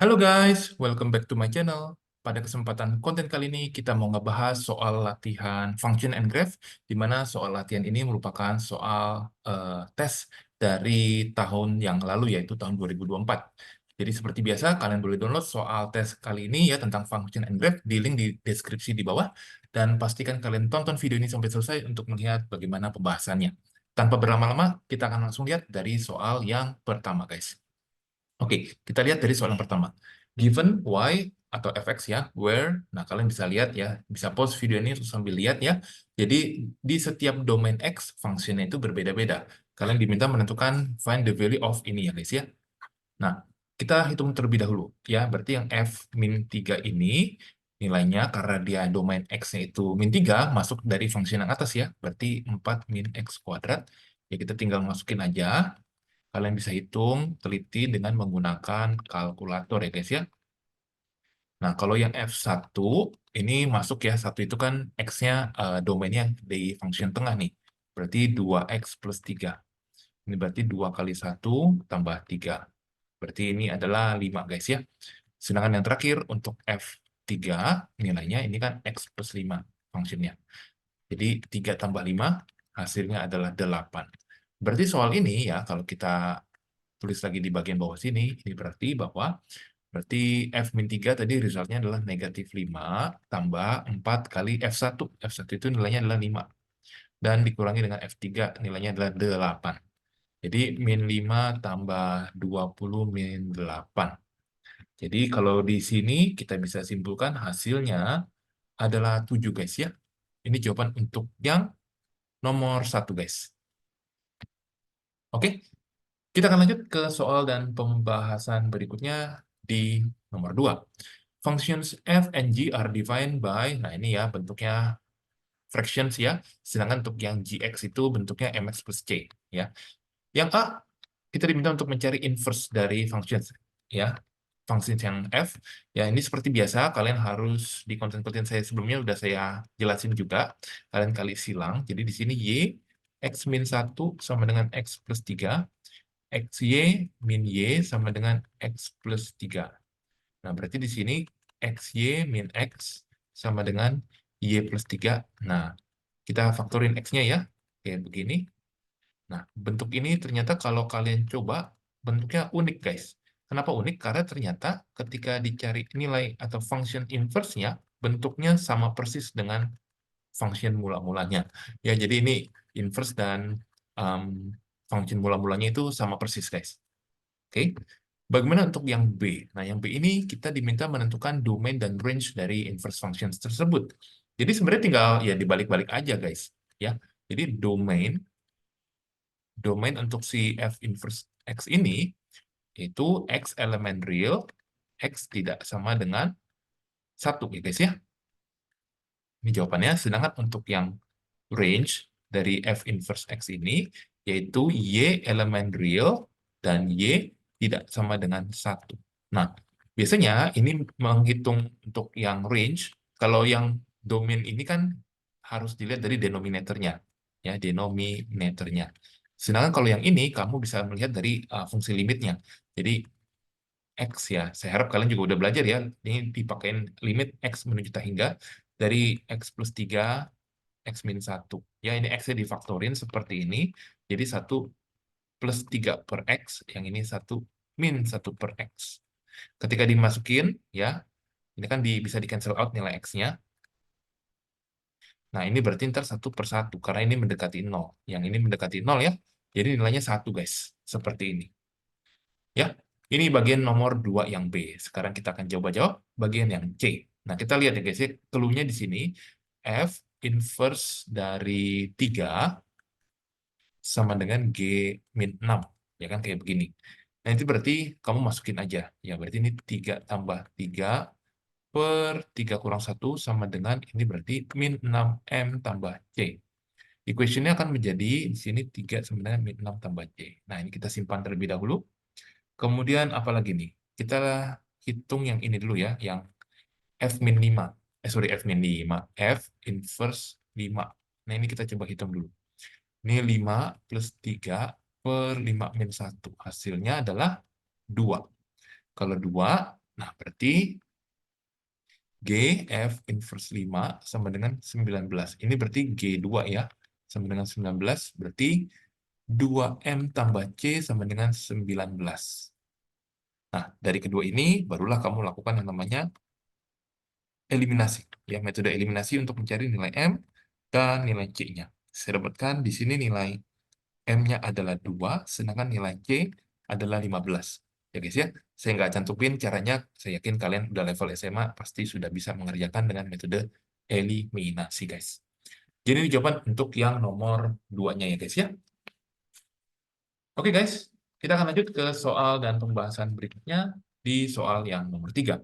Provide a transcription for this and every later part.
Halo guys, welcome back to my channel. Pada kesempatan konten kali ini kita mau ngebahas soal latihan function and graph, di mana soal latihan ini merupakan soal tes dari tahun yang lalu, yaitu tahun 2024. Jadi seperti biasa, kalian boleh download soal tes kali ini ya tentang function and graph di link di deskripsi di bawah, dan pastikan kalian tonton video ini sampai selesai untuk melihat bagaimana pembahasannya. Tanpa berlama-lama, kita akan langsung lihat dari soal yang pertama, guys. Oke, kita lihat dari soal yang pertama. Given y atau fx ya, where, nah kalian bisa lihat ya, bisa pause video ini terus sambil lihat ya. Jadi di setiap domain x, fungsinya itu berbeda-beda. Kalian diminta menentukan find the value of ini ya guys ya. Nah, kita hitung terlebih dahulu ya, berarti yang f min 3 ini, nilainya karena dia domain x-nya itu min 3, masuk dari fungsi yang atas ya, berarti 4 min x kuadrat. Ya kita tinggal masukin aja. Kalian bisa hitung teliti dengan menggunakan kalkulator ya guys ya. Nah, kalau yang F1 ini masuk ya, satu itu kan X-nya domainnya di function tengah nih. Berarti 2X plus 3. Ini berarti 2 kali 1 tambah 3. Berarti ini adalah 5 guys ya. Sedangkan yang terakhir untuk F3 nilainya ini kan X plus 5 fungsinya. Jadi 3 tambah 5 hasilnya adalah 8. Berarti soal ini ya, kalau kita tulis lagi di bagian bawah sini, ini berarti bahwa berarti F-3 tadi resultnya adalah negatif 5 tambah 4 kali F1. F1 itu nilainya adalah 5. Dan dikurangi dengan F3 nilainya adalah 8. Jadi min 5 tambah 20 min 8. Jadi kalau di sini kita bisa simpulkan hasilnya adalah 7 guys ya. Ini jawaban untuk yang nomor 1 guys. Oke, kita akan lanjut ke soal dan pembahasan berikutnya di nomor 2. Functions f and g are defined by, nah ini ya bentuknya fractions ya, sedangkan untuk yang gx itu bentuknya mx plus c ya. Yang A, kita diminta untuk mencari inverse dari functions ya. Functions yang f, ya ini seperti biasa, kalian harus di konten-konten saya sebelumnya udah saya jelasin juga, kalian kali silang, jadi di sini y, x min 1 sama dengan x plus 3, xy min y sama dengan x plus 3. Nah, berarti di sini xy min x sama dengan y plus 3. Nah, kita faktorin x-nya ya, kayak begini. Nah, bentuk ini ternyata kalau kalian coba, bentuknya unik, guys. Kenapa unik? Karena ternyata ketika dicari nilai atau function inverse-nya, bentuknya sama persis dengan function mula-mulanya. Ya, jadi ini inverse dan um, function mula-mulanya itu sama persis, guys. Oke. Bagaimana untuk yang B? Nah, yang B ini kita diminta menentukan domain dan range dari inverse functions tersebut. Jadi sebenarnya tinggal ya dibalik-balik aja, guys. Ya. Jadi domain untuk si F inverse X ini itu X elemen real, X tidak sama dengan 1 ya, guys ya. Ini jawabannya. Sedangkan untuk yang range dari F inverse X ini yaitu Y elemen real dan Y tidak sama dengan 1. Nah, biasanya ini menghitung untuk yang range, kalau yang domain ini kan harus dilihat dari denominatornya, ya, denominatornya. Sedangkan kalau yang ini, kamu bisa melihat dari fungsi limitnya. Jadi, X ya, saya harap kalian juga udah belajar ya, ini dipakein limit X menuju tak hingga, dari X plus 3, X min 1. Ya, ini X-nya difaktorin seperti ini, jadi 1 plus 3 per X, yang ini 1 min 1 per X. Ketika dimasukin, ya, ini kan bisa di-cancel out nilai X-nya. Nah, ini berarti ntar 1 per 1, karena ini mendekati 0. Yang ini mendekati 0 ya, jadi nilainya 1 guys. Seperti ini. Ya, ini bagian nomor 2 yang B. Sekarang kita akan coba jawab bagian yang C. Nah, kita lihat ya guys ya, clue-nya di sini, F inverse dari 3 sama dengan G min 6. Ya kan, kayak begini. Nah, itu berarti kamu masukin aja. Ya, berarti ini 3 tambah 3 per 3 kurang 1 sama dengan, ini berarti min 6M tambah C. Equation-nya akan menjadi, di sini 3 sama dengan min 6 tambah C. Nah, ini kita simpan terlebih dahulu. Kemudian apa lagi nih? Kita hitung yang ini dulu ya, yang F min 5. Sorry, F min 5. F inverse 5. Nah, ini kita coba hitung dulu. Ini 5 plus 3 per 5 min 1. Hasilnya adalah 2. Kalau 2, Nah, berarti G F inverse 5 sama dengan 19. Ini berarti G2 ya, sama dengan 19. Berarti 2M tambah C sama dengan 19. Nah, dari kedua ini barulah kamu lakukan yang namanya eliminasi. Ya, metode eliminasi untuk mencari nilai M dan nilai C-nya. Saya dapatkan di sini nilai M-nya adalah 2, sedangkan nilai C adalah 15. Ya guys ya, saya nggak cantumin caranya, saya yakin kalian udah level SMA, pasti sudah bisa mengerjakan dengan metode eliminasi guys. Jadi ini jawaban untuk yang nomor 2-nya ya guys ya. Oke guys, kita akan lanjut ke soal dan pembahasan berikutnya di soal yang nomor 3.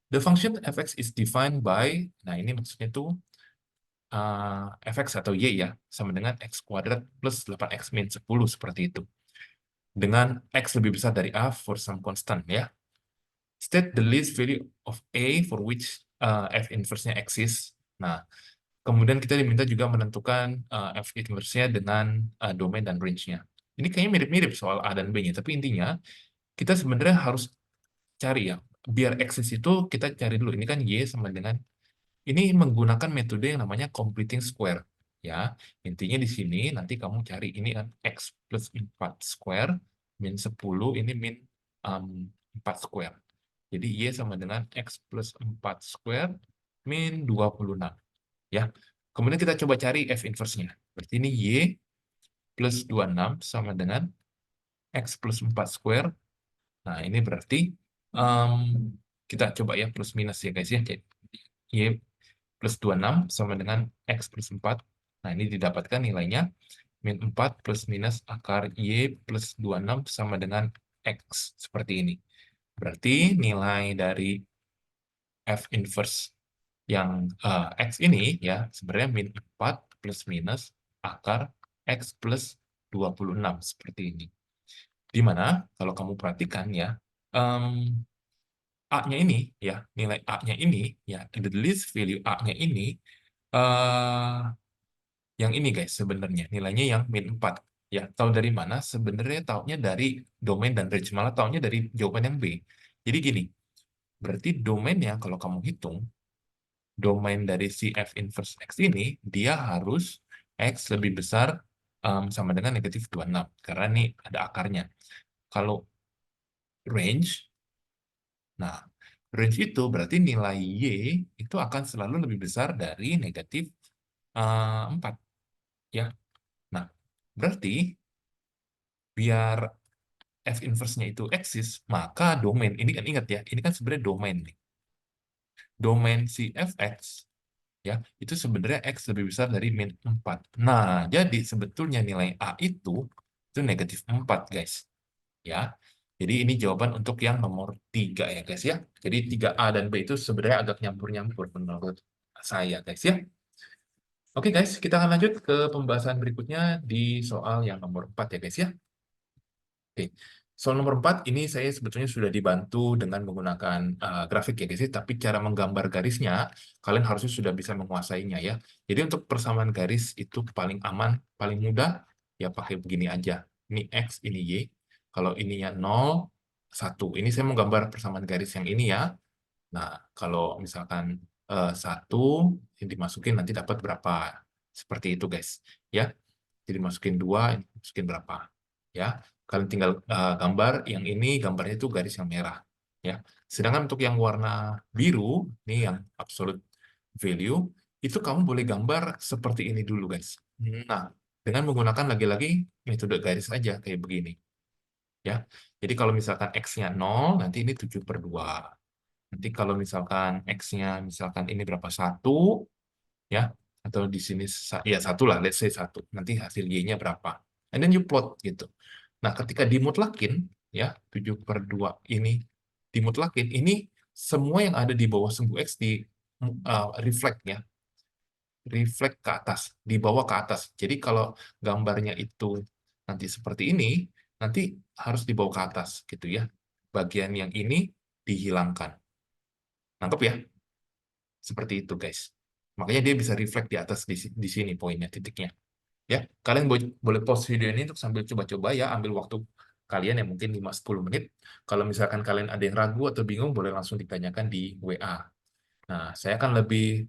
The function fx is defined by, nah ini maksudnya tuh fx atau y ya, sama dengan x kuadrat plus 8x min 10 seperti itu. Dengan x lebih besar dari a for some constant ya. State the least value of a for which f inverse-nya exists. Nah, kemudian kita diminta juga menentukan f inverse-nya dengan domain dan range-nya. Ini kayaknya mirip-mirip soal A dan B-nya, tapi intinya kita sebenarnya harus cari ya. Biar eksis itu kita cari dulu. Ini kan Y sama dengan, ini menggunakan metode yang namanya completing square. Ya, intinya di sini nanti kamu cari ini kan X plus 4 square min 10, ini min 4 square. Jadi Y sama dengan X plus 4 square min 26. Ya, kemudian kita coba cari F inverse-nya. Berarti ini Y plus 26 sama dengan X plus 4 square. Nah, ini berarti kita coba ya plus minus ya guys ya. Jadi, Y plus 26 sama dengan X plus 4. Nah, ini didapatkan nilainya min 4 plus minus akar Y plus 26 sama dengan X. Seperti ini. Berarti nilai dari F inverse yang X ini ya sebenarnya min 4 plus minus akar X plus 26 seperti ini. Di mana kalau kamu perhatikan ya, A-nya ini ya, nilai A-nya ini ya, the least value A-nya ini eh yang ini guys sebenarnya nilainya yang min 4. Ya, tahu dari mana? Sebenarnya tahunya dari domain dan range, malah tahunya dari jawaban yang B. Jadi gini, berarti domainnya kalau kamu hitung, domain dari si F inverse X ini, dia harus X lebih besar sama dengan negatif 26. Karena ini ada akarnya. Kalau range, nah range itu berarti nilai Y itu akan selalu lebih besar dari negatif 4. Ya. Nah, berarti biar F inverse-nya itu eksis, maka domain, ini kan ingat ya, ini kan sebenarnya domain nih. Domain si fx ya itu sebenarnya x lebih besar dari min 4. Nah, jadi sebetulnya nilai a itu negatif 4 guys. Ya. Jadi ini jawaban untuk yang nomor 3 ya guys ya. Jadi 3A dan B itu sebenarnya agak nyampur-nyampur menurut saya guys ya. Oke guys, kita akan lanjut ke pembahasan berikutnya di soal yang nomor 4 ya guys ya. Oke. Soal nomor 4 ini saya sebetulnya sudah dibantu dengan menggunakan grafik ya guys, ya. Tapi cara menggambar garisnya kalian harusnya sudah bisa menguasainya ya. Jadi untuk persamaan garis itu paling aman, paling mudah ya pakai begini aja. Ini X, ini Y. Kalau ininya 0, 1. Ini saya mau gambar persamaan garis yang ini ya. Nah, kalau misalkan 1 yang dimasukin nanti dapat berapa. Seperti itu guys. Ya. Jadi masukin 2, masukin berapa. Ya. Kalian tinggal gambar yang ini, gambarnya itu garis yang merah. Ya. Sedangkan untuk yang warna biru, ini yang absolute value, itu kamu boleh gambar seperti ini dulu guys. Nah, dengan menggunakan lagi-lagi metode garis aja kayak begini. Ya. Jadi kalau misalkan X-nya 0, nanti ini 7/2. Nanti kalau misalkan X-nya misalkan ini berapa? 1, ya, atau di sini ya 1 lah, let's say 1. Nanti hasil Y-nya berapa? And then you plot gitu. Nah, ketika dimutlakin, ya, 7/2 ini dimutlakin, ini semua yang ada di bawah sumbu X di reflect ya, reflect ke atas, dibawa ke atas. Jadi kalau gambarnya itu nanti seperti ini, nanti harus dibawa ke atas gitu ya. Bagian yang ini dihilangkan. Nangkep ya? Seperti itu, guys. Makanya dia bisa reflect di atas di sini poinnya, titiknya. Ya, kalian boleh pause video ini untuk sambil coba-coba ya, ambil waktu kalian yang mungkin 5-10 menit. Kalau misalkan kalian ada yang ragu atau bingung, boleh langsung ditanyakan di WA. Nah, saya akan lebih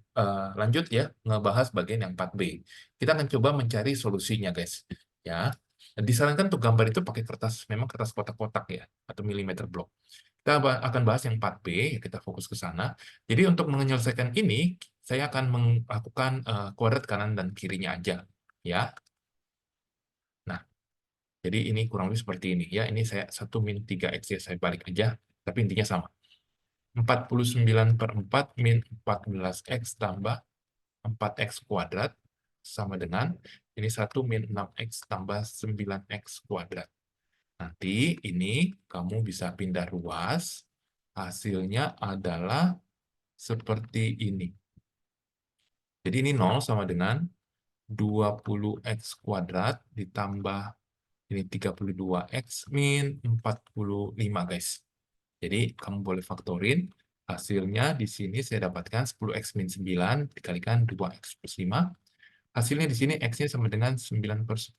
lanjut ya, ngebahas bagian yang 4B. Kita akan coba mencari solusinya, guys. Ya, disarankan untuk gambar itu pakai kertas, memang kertas kotak-kotak ya, atau milimeter block. Kita akan bahas yang 4B, ya kita fokus ke sana. Jadi untuk menyelesaikan ini, saya akan melakukan kuadrat kanan dan kirinya aja. Ya, nah, jadi ini kurang lebih seperti ini. Ya, ini saya 1 min 3x ya, saya balik aja, tapi intinya sama. 49/4 min 14x tambah 4x kuadrat sama dengan ini 1 min 6x tambah 9x kuadrat. Nanti ini kamu bisa pindah ruas, hasilnya adalah seperti ini. Jadi ini 0 sama dengan 20x kuadrat ditambah ini 32x min 45, guys. Jadi kamu boleh faktorin, hasilnya di sini saya dapatkan 10x min 9 dikalikan 2x plus 5. Hasilnya di sini x-nya sama dengan 9/10,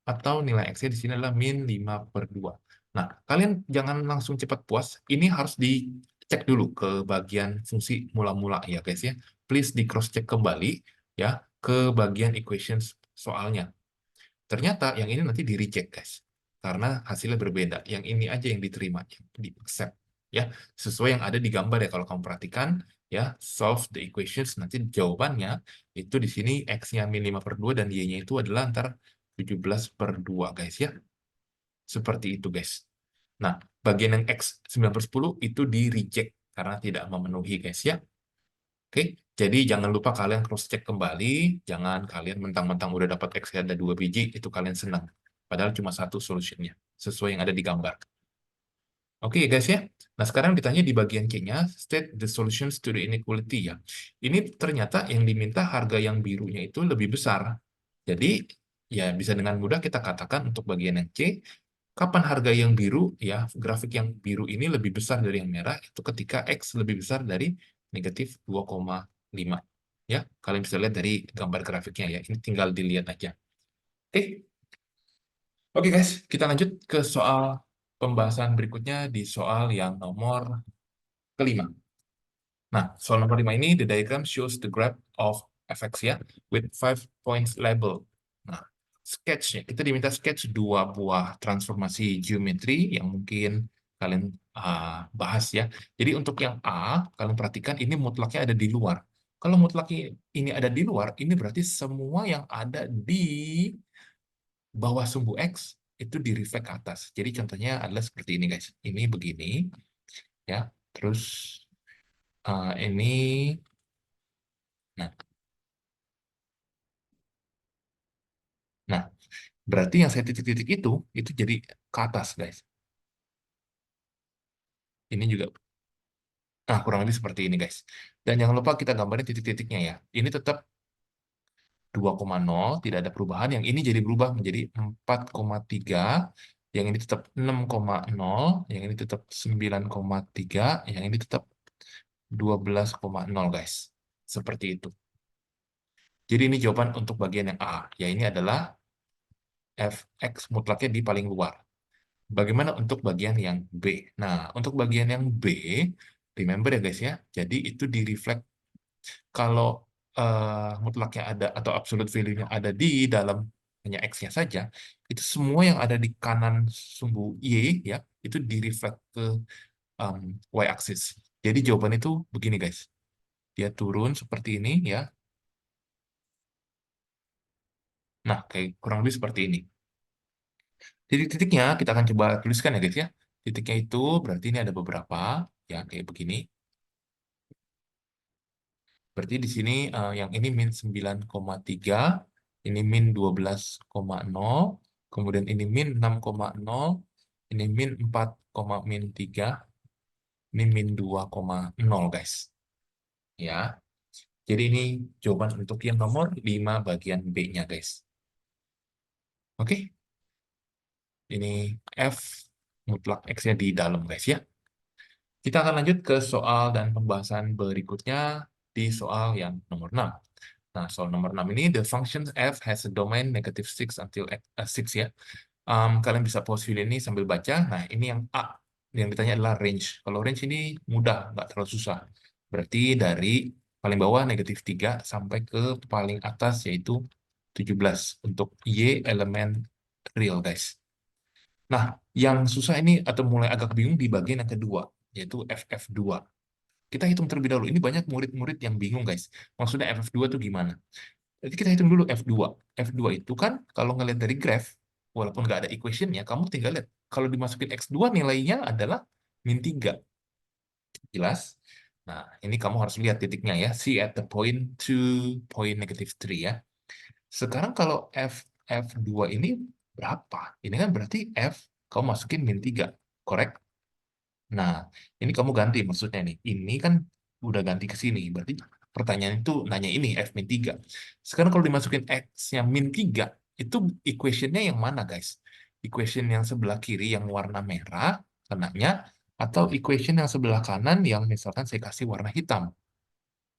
atau nilai x-nya di sini adalah min 5/2. Nah, kalian jangan langsung cepat puas, ini harus dicek dulu ke bagian fungsi mula-mula ya guys ya. Please di cross check kembali ya ke bagian equations soalnya. Ternyata yang ini nanti di-reject, guys. Karena hasilnya berbeda. Yang ini aja yang diterima, yang di-accept. Ya, sesuai yang ada di gambar ya. Kalau kamu perhatikan, ya, solve the equations, nanti jawabannya itu di sini x-nya min 5/2 dan y-nya itu adalah antara 17/2, guys ya. Seperti itu, guys. Nah, bagian yang x 9/10 itu di-reject karena tidak memenuhi, guys ya. Oke, jadi jangan lupa kalian cross-check kembali, jangan kalian mentang-mentang udah dapat X ada 2 biji, itu kalian senang. Padahal cuma satu solusinya, sesuai yang ada di gambar. Oke guys ya, nah sekarang ditanya di bagian C-nya, state the solutions to the inequality ya. Ini ternyata yang diminta harga yang birunya itu lebih besar. Jadi, ya bisa dengan mudah kita katakan untuk bagian yang C, kapan harga yang biru, ya grafik yang biru ini lebih besar dari yang merah, itu ketika X lebih besar dari negatif 2,5. Ya, kalian bisa lihat dari gambar grafiknya ya, ini tinggal dilihat aja. Oke, Oke guys, kita lanjut ke soal pembahasan berikutnya di soal yang nomor kelima. Nah, soal nomor 5 ini, the diagram shows the graph of fx ya, with 5 points label. Nah, sketch-nya, kita diminta sketch 2 buah transformasi geometri yang mungkin kalian bahas ya. Jadi untuk yang A, kalian perhatikan ini mutlaknya ada di luar. Kalau mutlaknya ini ada di luar, ini berarti semua yang ada di bawah sumbu X itu di-reflect ke atas. Jadi contohnya adalah seperti ini guys. Ini begini, ya. Terus ini, nah, nah, berarti yang saya titik-titik itu jadi ke atas guys. Ini juga, nah kurang lebih seperti ini guys. Dan jangan lupa kita gambarin titik-titiknya ya. Ini tetap 2,0, tidak ada perubahan. Yang ini jadi berubah menjadi 4,3. Yang ini tetap 6,0. Yang ini tetap 9,3. Yang ini tetap 12,0 guys. Seperti itu. Jadi ini jawaban untuk bagian yang A. Ya ini adalah fx mutlaknya di paling luar. Bagaimana untuk bagian yang B? Nah, untuk bagian yang B, remember ya guys ya, jadi itu di-reflect kalau mutlaknya ada atau absolute value-nya ada di dalam hanya X-nya saja, itu semua yang ada di kanan sumbu Y ya, itu di-reflect ke Y-axis. Jadi jawaban itu begini guys. Dia turun seperti ini ya. Nah, kayak kurang lebih seperti ini. Titik-titiknya kita akan coba tuliskan ya guys ya. Titiknya itu berarti ini ada beberapa ya kayak begini. Berarti di sini yang ini min 9,3, ini min 12,0, kemudian ini min 6,0, ini min 4,3, ini min 2,0 guys. Ya. Jadi ini jawaban untuk yang nomor 5 bagian B-nya guys. Oke. Ini F mutlak X-nya di dalam guys ya. Kita akan lanjut ke soal dan pembahasan berikutnya di soal yang nomor 6. Nah, soal nomor 6 ini, the function f has a domain negative 6 until 6 ya. Kalian bisa pause video ini sambil baca. Nah, ini yang A. Yang ditanya adalah range. Kalau range ini mudah, nggak terlalu susah. Berarti dari paling bawah -3 sampai ke paling atas yaitu 17 untuk Y elemen real, guys. Nah, yang susah ini atau mulai agak bingung di bagian yang kedua, yaitu FF2. Kita hitung terlebih dahulu. Ini banyak murid-murid yang bingung, guys. Maksudnya FF2 itu gimana? Jadi kita hitung dulu F2. F2 itu kan kalau ngelihat dari graph, walaupun nggak ada equation-nya, kamu tinggal lihat. Kalau dimasukin X2 nilainya adalah -3. Jelas? Nah, ini kamu harus lihat titiknya ya. See at the point 2, point -3 ya. Sekarang kalau F2 ini berapa? Ini kan berarti F, kamu masukin -3. Correct? Nah, ini kamu ganti maksudnya nih. Ini kan udah ganti ke sini. Berarti pertanyaan itu nanya ini F-3. Sekarang kalau dimasukin X-nya -3, itu equation-nya yang mana, guys? Equation yang sebelah kiri yang warna merah, kenanya, atau equation yang sebelah kanan yang misalkan saya kasih warna hitam.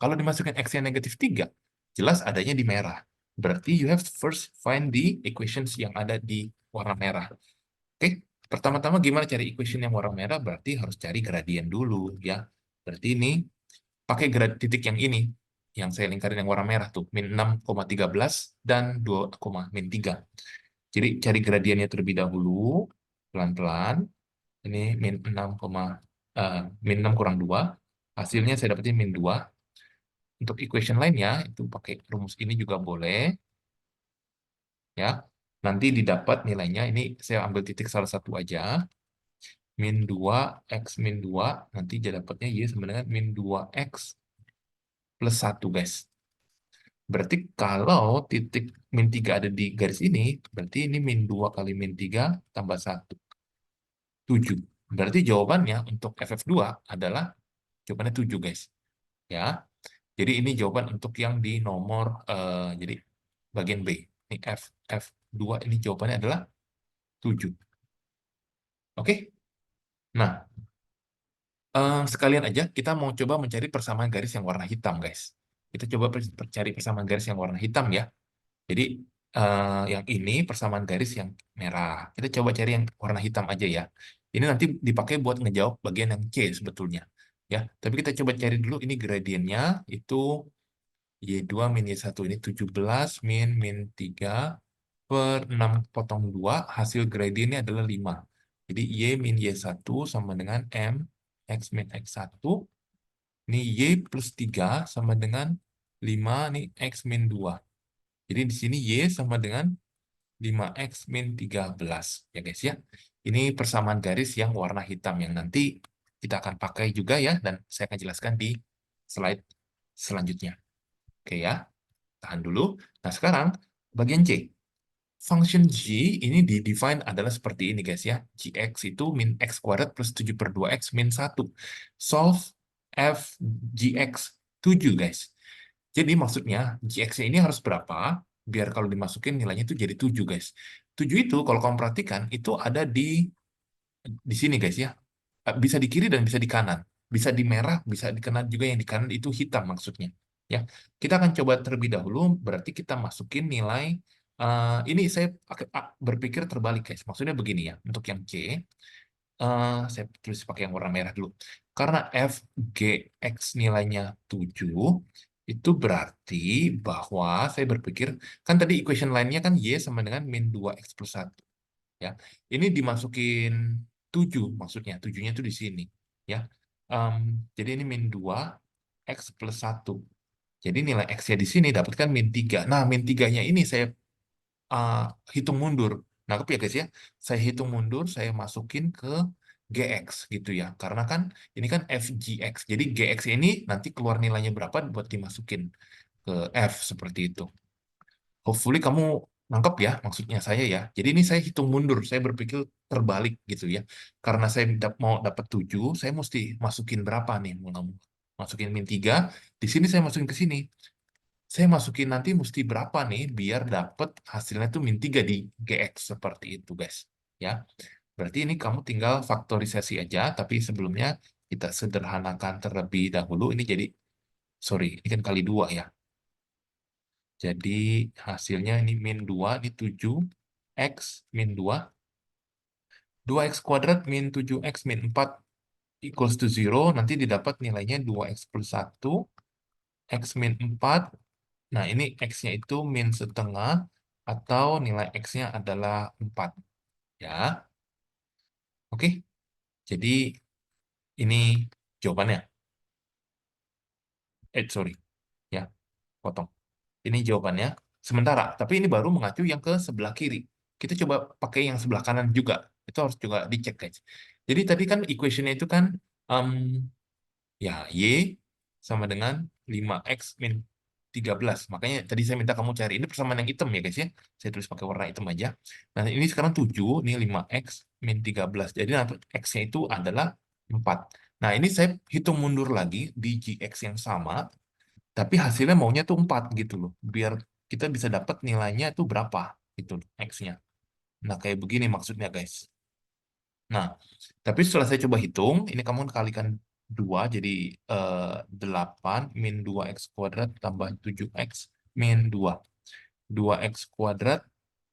Kalau dimasukin X yang -3, jelas adanya di merah. Berarti you have to first find the equations yang ada di warna merah. Oke, pertama-tama gimana cari equation yang warna merah? Berarti harus cari gradien dulu ya. Berarti ini pakai titik yang ini, yang saya lingkarin yang warna merah tuh, -6,13 dan 2,-3. Jadi cari gradiennya terlebih dahulu, pelan-pelan. Ini -6 kurang 2. Hasilnya saya dapetin -2. Untuk equation lainnya, itu pakai rumus ini juga boleh. Ya, nanti didapat nilainya, ini saya ambil titik salah satu aja. -2, X -2, nanti dia dapatnya Y sama dengan -2X plus 1, guys. Berarti kalau titik -3 ada di garis ini, berarti ini -2 kali -3 tambah 1, 7. Berarti jawabannya untuk FF2 adalah jawabannya 7, guys. Ya, jadi ini jawaban untuk yang di nomor, jadi bagian B. Ini F2 ini jawabannya adalah 7. Oke? Nah, sekalian aja kita mau coba mencari persamaan garis yang warna hitam, guys. Kita coba cari persamaan garis yang warna hitam ya. Jadi yang ini persamaan garis yang merah. Kita coba cari yang warna hitam aja ya. Ini nanti dipakai buat ngejawab bagian yang C sebetulnya. Ya, tapi kita coba cari dulu ini gradiennya itu Y2 min Y1 ini 17 min 3 per 6 potong 2, hasil gradiennya adalah 5. Jadi Y min Y1 sama dengan M X min X1. Ini Y plus 3 sama dengan 5, ini X min 2. Jadi di sini Y sama dengan 5X min 13. Ya guys ya. Ini persamaan garis yang warna hitam yang nanti kita akan pakai juga ya. Dan saya akan jelaskan di slide selanjutnya. Oke ya. Tahan dulu. Nah sekarang bagian C. Function G ini di-define adalah seperti ini guys ya. Gx itu min X kuadrat plus 7 per 2X min 1. Solve F Gx 7 guys. Jadi maksudnya Gx ini harus berapa? Biar kalau dimasukin nilainya itu jadi 7 guys. 7 itu kalau kamu perhatikan itu ada di sini guys ya. Bisa di kiri dan bisa di kanan. Bisa di merah, bisa di kanan juga, yang di kanan itu hitam maksudnya. Ya, kita akan coba terlebih dahulu. Berarti kita masukin nilai. Ini saya berpikir terbalik guys. Maksudnya begini ya. Untuk yang C, saya tulis pakai yang warna merah dulu. Karena FGX nilainya 7, itu berarti bahwa saya berpikir, kan tadi equation lainnya kan Y sama dengan min 2X plus 1. Ya, ini dimasukin 7 maksudnya. 7-nya itu di sini. Ya, jadi ini min 2X plus 1. Jadi nilai X-nya di sini dapatkan min 3. Nah, min 3-nya ini saya uh, hitung mundur. Nangkep ya guys ya? Saya hitung mundur, saya masukin ke GX gitu ya. Karena kan ini kan FGX. Jadi GX ini nanti keluar nilainya berapa buat dimasukin ke F seperti itu. Hopefully kamu nangkep ya maksudnya saya ya. Jadi ini saya hitung mundur, saya berpikir terbalik gitu ya. Karena saya mau dapat 7, saya mesti masukin berapa nih? Mau masukin min 3, di sini saya masukin ke sini. Saya masukin nanti mesti berapa nih biar dapat hasilnya tuh min 3 di GX seperti itu guys. Ya. Berarti ini kamu tinggal faktorisasi aja, tapi sebelumnya kita sederhanakan terlebih dahulu. Ini jadi, sorry, ini kan kali 2 ya. Jadi hasilnya ini min 2, ini 7, X min 2. 2x kuadrat min 7x min 4 equals to 0, nanti didapat nilainya 2x plus 1, x min 4. Nah, ini x-nya itu min setengah, atau nilai x-nya adalah 4. Ya, oke. Jadi, ini jawabannya. Sorry. Ya, potong. Ini jawabannya. Sementara, tapi ini baru mengacu yang ke sebelah kiri. Kita coba pakai yang sebelah kanan juga. Itu harus juga dicek, guys. Jadi tadi kan equation-nya itu kan um, ya Y sama dengan 5X min 13. Makanya tadi saya minta kamu cari. Ini persamaan yang hitam ya, guys ya. Saya tulis pakai warna hitam aja. Nah, ini sekarang 7, ini 5X min 13. Jadi nanti X-nya itu adalah 4. Nah, ini saya hitung mundur lagi di GX yang sama, tapi hasilnya maunya tuh 4 gitu loh. Biar kita bisa dapat nilainya itu berapa gitu X-nya. Nah, kayak begini maksudnya guys. Nah, tapi setelah saya coba hitung, ini kamu kalikan 2 jadi 8 min 2x kuadrat tambah 7x min 2. 2x kuadrat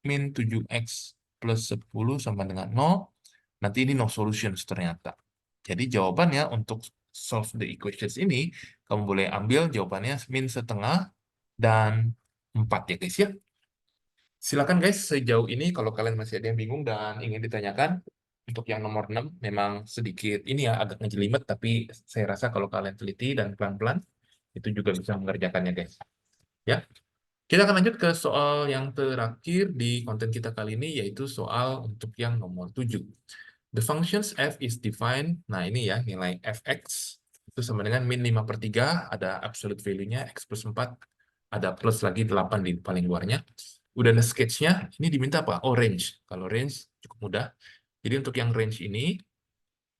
min 7x plus 10 sama dengan 0. Nanti ini no solutions ternyata. Jadi jawabannya untuk solve the equations ini, kamu boleh ambil jawabannya min setengah dan 4 ya guys ya. Silakan guys, sejauh ini kalau kalian masih ada yang bingung dan ingin ditanyakan, untuk yang nomor 6 memang sedikit ini ya agak ngejelimet, tapi saya rasa kalau kalian teliti dan pelan-pelan, itu juga bisa mengerjakannya guys. Ya, kita akan lanjut ke soal yang terakhir di konten kita kali ini, yaitu soal untuk yang nomor 7. The functions f is defined, nah ini ya nilai fx, itu sama dengan min 5/3, ada absolute value-nya, x plus 4, ada plus lagi 8 di paling luarnya. Udah ada sketch-nya, ini diminta apa? Oh, range. Kalau range cukup mudah. Jadi untuk yang range ini,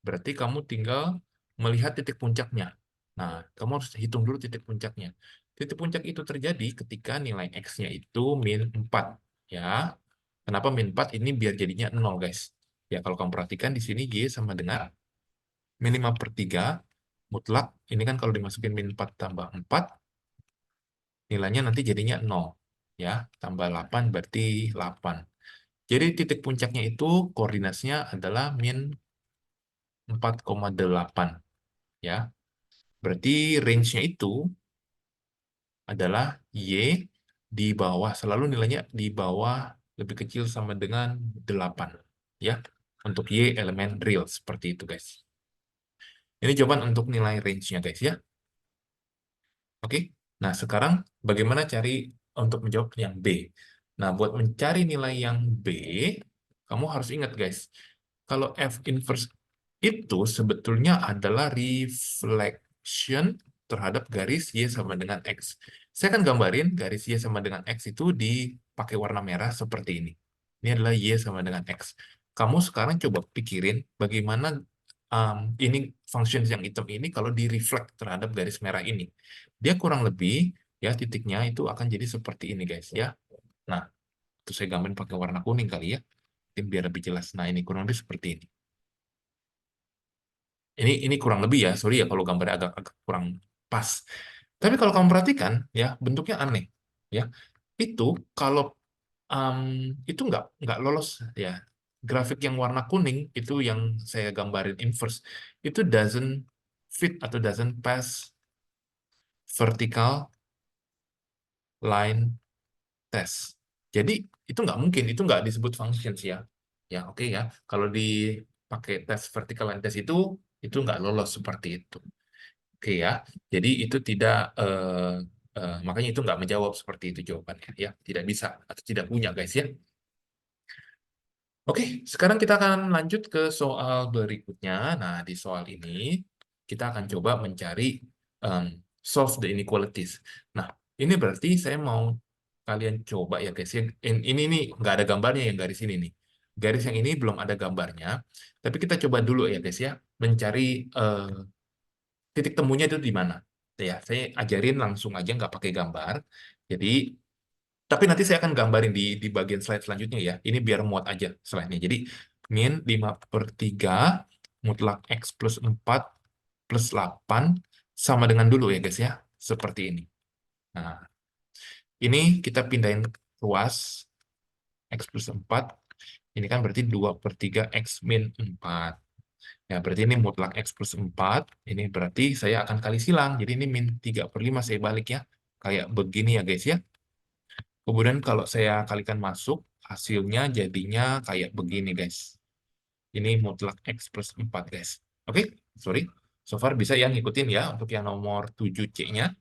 berarti kamu tinggal melihat titik puncaknya. Nah, kamu harus hitung dulu titik puncaknya. Titik puncak itu terjadi ketika nilai X-nya itu min 4. Ya, kenapa min 4? Ini biar jadinya 0, guys. Ya, kalau kamu perhatikan di sini Y sama dengan min 5/3 mutlak. Ini kan kalau dimasukin min 4 tambah 4, nilainya nanti jadinya 0. Ya, tambah 8 berarti 8. Jadi titik puncaknya itu koordinatnya adalah min 4,8. Ya, berarti range-nya itu adalah Y di bawah, selalu nilainya di bawah lebih kecil sama dengan 8. Ya, untuk Y elemen real, seperti itu guys. Ini jawaban untuk nilai range-nya guys ya. Oke, nah sekarang bagaimana cari untuk menjawab yang B? Nah, buat mencari nilai yang B, kamu harus ingat guys, kalau F inverse itu sebetulnya adalah reflection terhadap garis Y sama dengan X. Saya akan gambarin garis Y sama dengan X itu dipakai warna merah seperti ini. Ini adalah Y sama dengan X. Kamu sekarang coba pikirin bagaimana ini function yang hitam ini kalau di-reflect terhadap garis merah ini. Dia kurang lebih, ya titiknya itu akan jadi seperti ini guys ya. Nah, itu saya gambarin pakai warna kuning kali ya. Mungkin biar lebih jelas. Nah, ini kurang lebih seperti ini. Ini kurang lebih ya, sorry ya kalau gambarnya agak kurang pas. Tapi kalau kamu perhatikan ya bentuknya aneh ya. Itu kalau um, itu nggak lolos ya. Grafik yang warna kuning itu yang saya gambarin inverse itu doesn't fit atau doesn't pass vertical line test. Jadi itu nggak mungkin, itu nggak disebut functions ya. Ya oke ya. Kalau dipakai tes vertical line test itu nggak lolos seperti itu. Oke ya, jadi itu tidak makanya itu nggak menjawab seperti itu jawabannya ya, tidak bisa atau tidak punya guys ya. Oke, sekarang kita akan lanjut ke soal berikutnya. Nah, di soal ini kita akan coba mencari um, solve the inequalities. Nah, ini berarti saya mau kalian coba ya guys. Ini nih nggak ada gambarnya yang garis ini nih. Garis yang ini belum ada gambarnya. Tapi kita coba dulu ya guys ya, mencari titik temunya itu di mana. Ya, saya ajarin langsung aja nggak pakai gambar. Jadi, tapi nanti saya akan gambarin di bagian slide selanjutnya ya. Ini biar muat aja slide-nya. Jadi, min 5/3 mutlak X plus 4 plus 8 sama dengan dulu ya guys ya. Seperti ini. Nah, ini kita pindahin ruas X plus 4. Ini kan berarti 2/3 X min 4. Ya, berarti ini mutlak X plus 4. Ini berarti saya akan kali silang. Jadi ini min 3/5 saya balik ya. Kayak begini ya guys ya. Kemudian kalau saya kalikan masuk, hasilnya jadinya kayak begini guys. Ini mutlak X plus 4 guys. Oke, sorry. So far bisa yang ngikutin ya untuk yang nomor 7C-nya.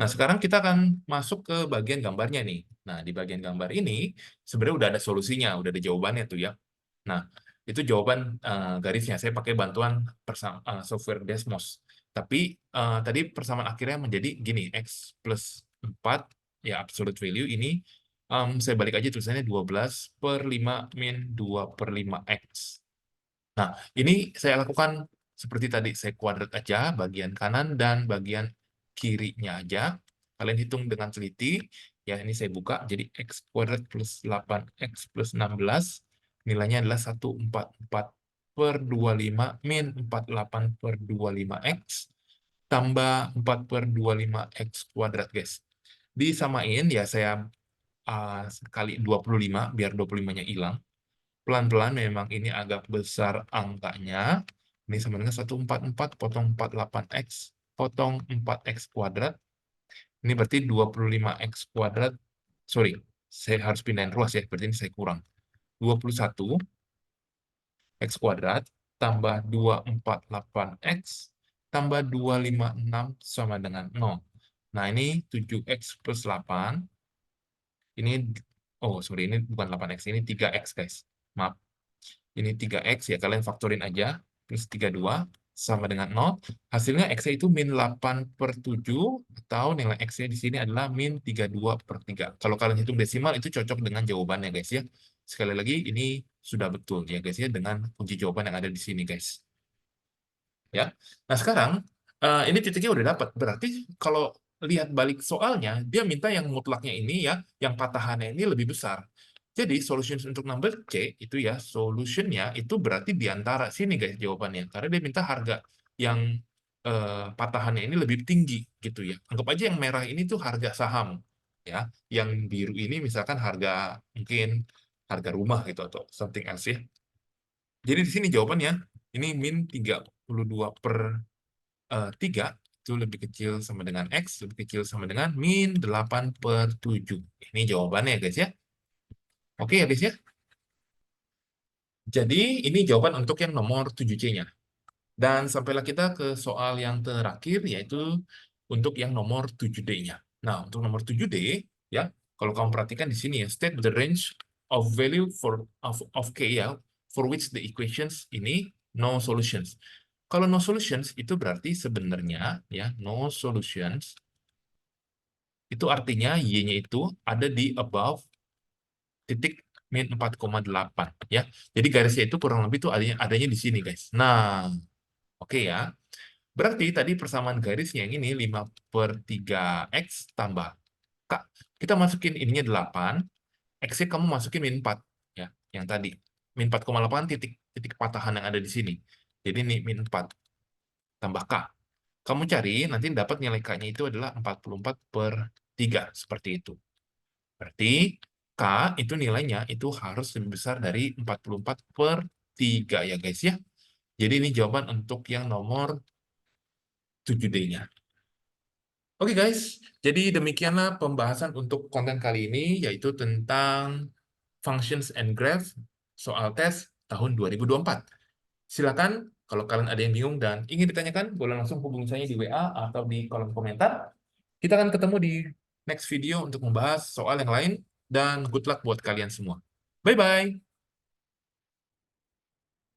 Nah, sekarang kita akan masuk ke bagian gambarnya nih. Nah, di bagian gambar ini sebenarnya udah ada solusinya, udah ada jawabannya tuh ya. Nah, itu jawaban garisnya. Saya pakai bantuan software Desmos. Tapi tadi persamaan akhirnya menjadi gini, X plus 4, ya absolute value ini, saya balik aja tulisannya 12/5 min 2/5X. Nah, ini saya lakukan seperti tadi, saya kuadrat aja bagian kanan dan bagian kirinya aja. Kalian hitung dengan teliti. Ya, ini saya buka. Jadi X kuadrat plus 8X plus 16. Nilainya adalah 144/25 min 48/25X tambah 4/25X kuadrat, guys. Disamain, ya saya kali 25, biar 25-nya hilang. Pelan-pelan memang ini agak besar angkanya. Ini sama dengan 144 potong 48X potong 4X kuadrat. Ini berarti 25X kuadrat. Sorry, saya harus pindahin ruas ya. Berarti ini saya kurang. 21X kuadrat tambah 248X tambah 256 sama dengan 0. Nah, ini 7X plus 8. Ini, oh sorry, ini bukan 8X, ini 3X guys. Maaf. Ini 3X, ya kalian faktorin aja, plus 32 sama dengan 0. Hasilnya X-nya itu min 8/7, atau nilai X-nya di sini adalah min 32/3. Kalau kalian hitung desimal, itu cocok dengan jawabannya, guys ya. Sekali lagi, ini sudah betul ya, guys ya, dengan kunci jawaban yang ada di sini, guys. Ya. Nah, sekarang ini titiknya udah dapat. Berarti kalau lihat balik soalnya, dia minta yang mutlaknya ini ya, yang patahannya ini lebih besar. Jadi solutions untuk number C itu ya, solutionnya itu berarti di antara sini guys jawabannya. Karena dia minta harga yang patahannya ini lebih tinggi gitu ya. Anggap aja yang merah ini tuh harga saham ya. Yang biru ini misalkan harga mungkin harga rumah gitu atau something else ya. Jadi di sini jawabannya ini min 32/3 itu lebih kecil sama dengan X, lebih kecil sama dengan min 8/7. Ini jawabannya guys ya. Oke ya guys ya. Jadi ini jawaban untuk yang nomor 7C-nya. Dan sampailah kita ke soal yang terakhir, yaitu untuk yang nomor 7D-nya. Nah, untuk nomor 7D, ya, kalau kamu perhatikan di sini ya, state the range of value of K ya, for which the equations ini no solutions. Kalau no solutions itu berarti sebenarnya ya, no solutions itu artinya Y-nya itu ada di above titik min 4,8 ya. Jadi garisnya itu kurang lebih itu adanya di sini guys. Nah, oke ya. Berarti tadi persamaan garisnya yang ini 5/3X tambah K. Kita masukin ininya 8, X-nya kamu masukin min 4 ya, yang tadi. Min 4,8 titik titik patahan yang ada di sini. Jadi ini min 4 tambah K. Kamu cari, nanti dapat nilai K-nya itu adalah 44/3, seperti itu. Berarti K itu nilainya itu harus lebih besar dari 44/3 ya guys ya. Jadi ini jawaban untuk yang nomor 7D-nya. Oke guys, jadi demikianlah pembahasan untuk konten kali ini, yaitu tentang Functions and Graph soal tes tahun 2024. Silakan kalau kalian ada yang bingung dan ingin ditanyakan, boleh langsung hubungi saya di WA atau di kolom komentar. Kita akan ketemu di next video untuk membahas soal yang lain, dan good luck buat kalian semua. Bye-bye!